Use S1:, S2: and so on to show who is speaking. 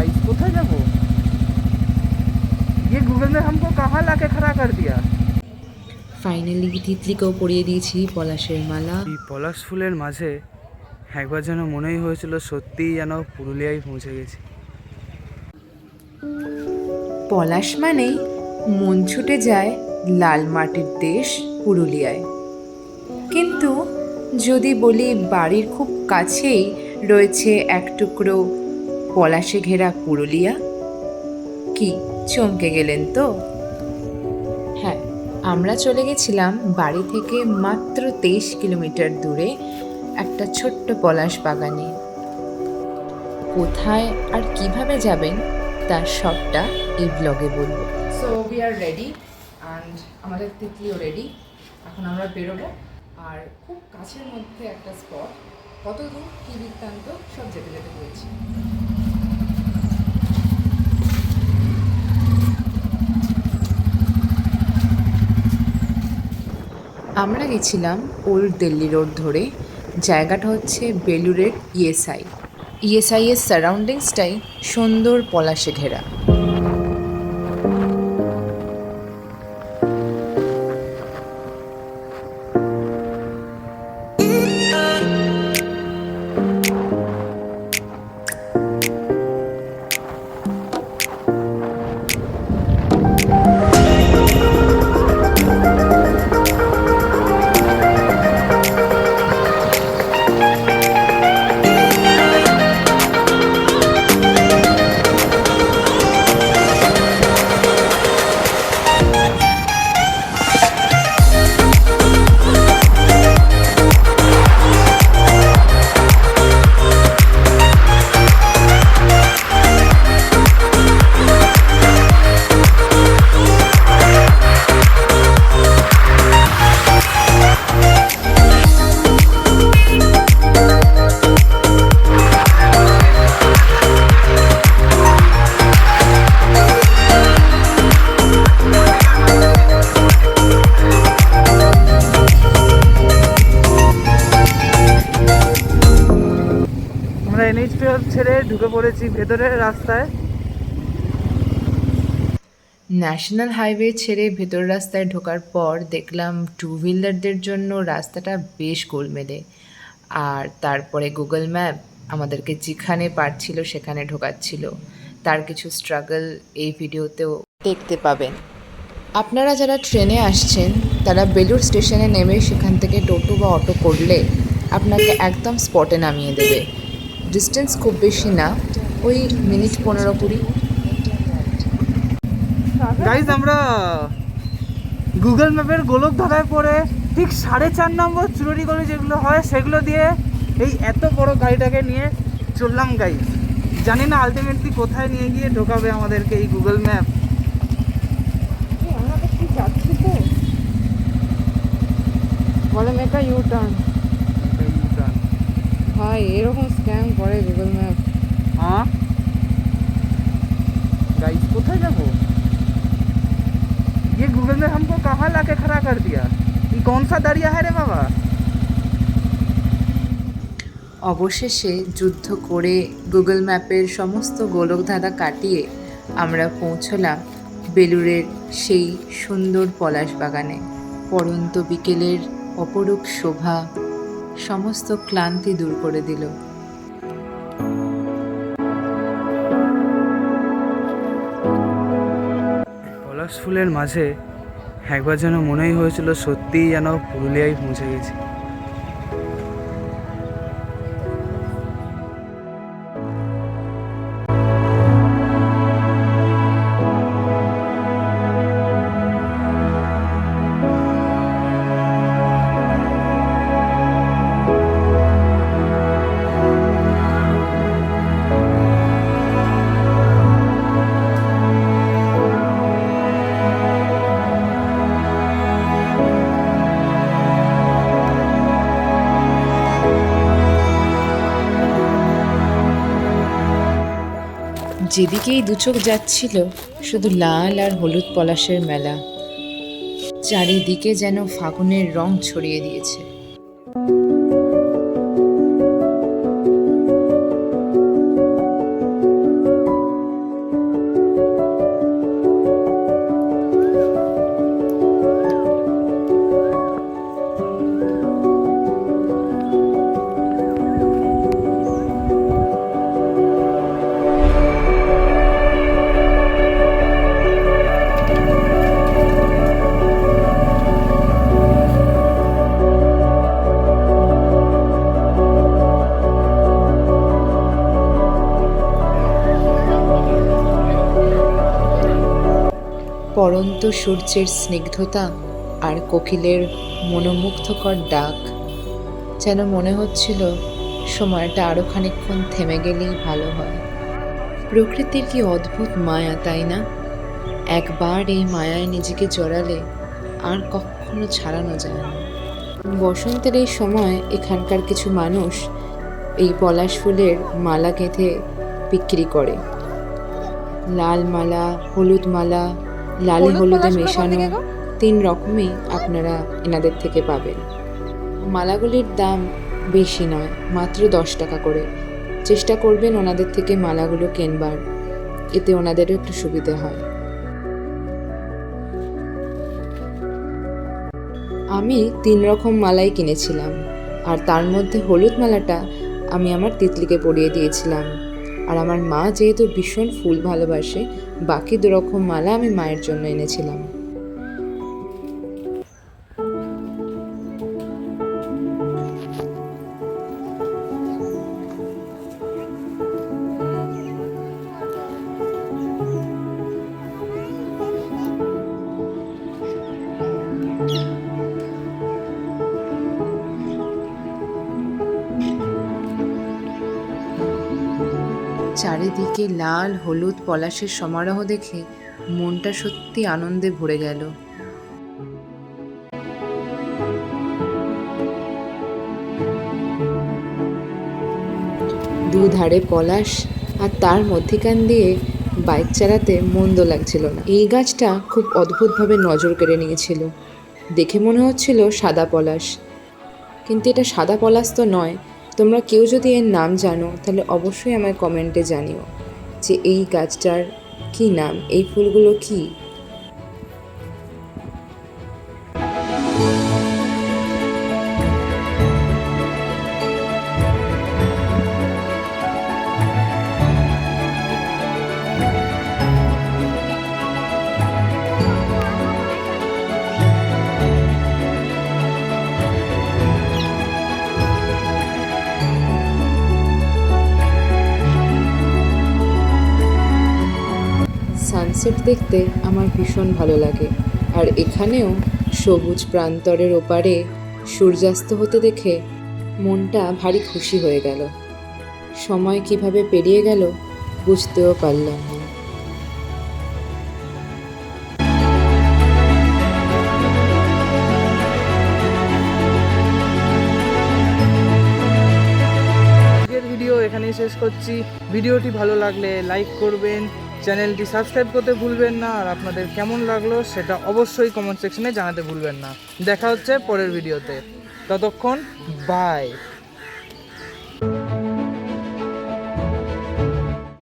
S1: Guys কোথায় যাব? ये गूगल ने हमको कहाँ लाके खड़ा कर दिया।
S2: ফাইনালি তিতলিকেও পরিয়ে দিয়েছি পলাশের মালা।
S1: এই পলাশ ফুলের মাঝে একবার যেন মনেই হয়েছিল সত্যিই যেন পুরুলিয়ায় পৌঁছে গেছি।
S2: পলাশ মানেই মন ছুটে যায় লাল মাটির দেশ পুরুলিয়ায়। কিন্তু যদি বলি বাড়ির খুব কাছেই রয়েছে এক টুকরো পলাশে ঘেরা পুরুলিয়া, কি চমকে গেলেন তো? হ্যাঁ, আমরা চলে গেছিলাম বাড়ি থেকে মাত্র 23 কিলোমিটার দূরে একটা ছোট্ট পলাশ বাগানে। কোথায় আর কিভাবে যাবেন তার সবটা এই ব্লগে বলবো। So we are ready and আমাদের তিতলিও রেডি। এখন আমরা বেরোবো, আর খুব কাছের মধ্যে একটা স্পট, কত দূর কী বৃত্তান্ত সব যেতে যেতে বলছি। আমরা গেছিলাম ওল্ড দিল্লি রোড ধরে। জায়গাটা হচ্ছে বেলুরের ইএসআই। ইএসআইয়ের সারাউন্ডিংসটাই সুন্দর পলাশে ঘেরা।
S1: ছেড়ে ঢুকে পড়েছি ভেতরের রাস্তায়।
S2: ন্যাশনাল হাইওয়ে ছেড়ে ভেতর রাস্তায় ঢোকার পর দেখলাম টু হুইলারদের জন্য রাস্তাটা বেশ গোলমেলে। আর তারপরে গুগল ম্যাপ আমাদেরকে যেখানে পারছিল সেখানে ঢোকাচ্ছিল। তার কিছু স্ট্রাগল এই ভিডিওতেও দেখতে পাবেন। আপনারা যারা ট্রেনে আসছেন তারা বেলুর স্টেশনে নেমে সেখান থেকে টোটো বা অটো করলে আপনাকে একদম স্পটে নামিয়ে দেবে। ডিস্টেন্স খুব বেশি না, ওই মিনিট 15-20।
S1: গাইজ আমরা গুগল ম্যাপের গোলক ধাঁধায় পড়ে ঠিক 4.5 নম্বর চুরুরি গলি যেগুলো হয় সেগুলো দিয়ে এই এত বড় গাড়িটাকে নিয়ে চললাম গাইজ। জানি না আলটিমেটলি কোথায় নিয়ে গিয়ে ঢোকাবে আমাদেরকে এই গুগল ম্যাপ। আমরা তো ঠিক যাচ্ছি তো, বলে মেকা ইউ টার্ন। ভাই এরকম স্ক্যাম করে গুগল ম্যাপ। হ্যাঁ गाइस কোথায় যাব? ये गूगल ने हमको कहाँ लाके खड़ा कर दिया। ये कौन सा दरिया है रे बाबा।
S2: অবশেষে যুদ্ধ করে গুগল ম্যাপের সমস্ত গোলকধাঁধা কাটিয়ে আমরা পৌঁছলাম বেলুরের সেই সুন্দর পলাশ বাগানে। পড়ন্ত বিকেলের অপরূপ শোভা সমস্ত ক্লান্তি দূর করে দিল।
S1: পলাশ ফুলের মাঝে একবার যেন মনেই হয়েছিল সত্যিই যেন পুরুলিয়ায় পৌঁছে গেছি।
S2: যেদিকেই দুচোখ যাচ্ছিল শুধু লাল আর হলুদ পলাশের মেলা, চারিদিকে যেন ফাগুনের রং ছড়িয়ে দিয়েছে। পড়ন্ত সূর্যের স্নিগ্ধতা আর কোকিলের মনোমুগ্ধকর ডাক, যেন মনে হচ্ছিল সময়টা আরও খানিকক্ষণ থেমে গেলেই ভালো হয়। প্রকৃতির কি অদ্ভুত মায়া, তাই না? একবার এই মায়ায় নিজেকে জড়ালে আর কখনো ছাড়ানো যায় না। বসন্তের এই সময় এখানকার কিছু মানুষ এই পলাশ ফুলের মালা গেঁথে বিক্রি করে। লাল মালা, হলুদ মালা, লালে হলুদে মেশানো 3 রকমই আপনারা এনাদের থেকে পাবেন। মালাগুলির দাম বেশি নয়, মাত্র 10 টাকা করে। চেষ্টা করবেন ওনাদের থেকে মালাগুলো কেনবার, এতে ওনাদেরও একটু সুবিধে হয়। আমি 3 রকম মালাই কিনেছিলাম, আর তার মধ্যে হলুদ মালাটা আমি আমার তিতলিকে পরিয়ে দিয়েছিলাম। আর আমার মা যেহেতু ভীষণ ফুল ভালোবাসে, বাকি 2 রকম মালা আমি মায়ের জন্য এনেছিলাম। চারিদিকে লাল হলুদ পলাশের সমারোহ দেখে মনটা সত্যি আনন্দে ভরে গেল। দুধারে পলাশ, আর তার মধ্যিখান দিয়ে বাইক চালাতে মন্দ লাগছিল না। এই গাছটা খুব অদ্ভুতভাবে নজর কেড়ে নিয়েছিল। দেখে মনে হচ্ছিল সাদা পলাশ, কিন্তু এটা সাদা পলাশ তো নয়। তোমরা কেউ যদি এর নাম জানো তাহলে অবশ্যই আমায় কমেন্টে জানিও যে এই গাছটার কী নাম, এই ফুলগুলো কী। সানসেট দেখতে আমার ভীষণ ভালো লাগে, আর এখানেও সবুজ প্রান্তরের ওপারে সূর্যাস্ত হতে দেখে মনটা ভারী খুশি হয়ে গেল। সময় কিভাবে পেরিয়ে গেল বুঝতেও পারলাম না।
S1: আজকের ভিডিও এখানেই শেষ করছি। ভিডিওটি ভালো লাগলে লাইক করবেন, চ্যানেলটি সাবস্ক্রাইব করতে ভুলবেন না, আর আপনাদের কেমন লাগলো সেটা অবশ্যই কমেন্ট সেকশনে জানাতে ভুলবেন না। দেখা হচ্ছে পরের ভিডিওতে, ততক্ষণ বাই।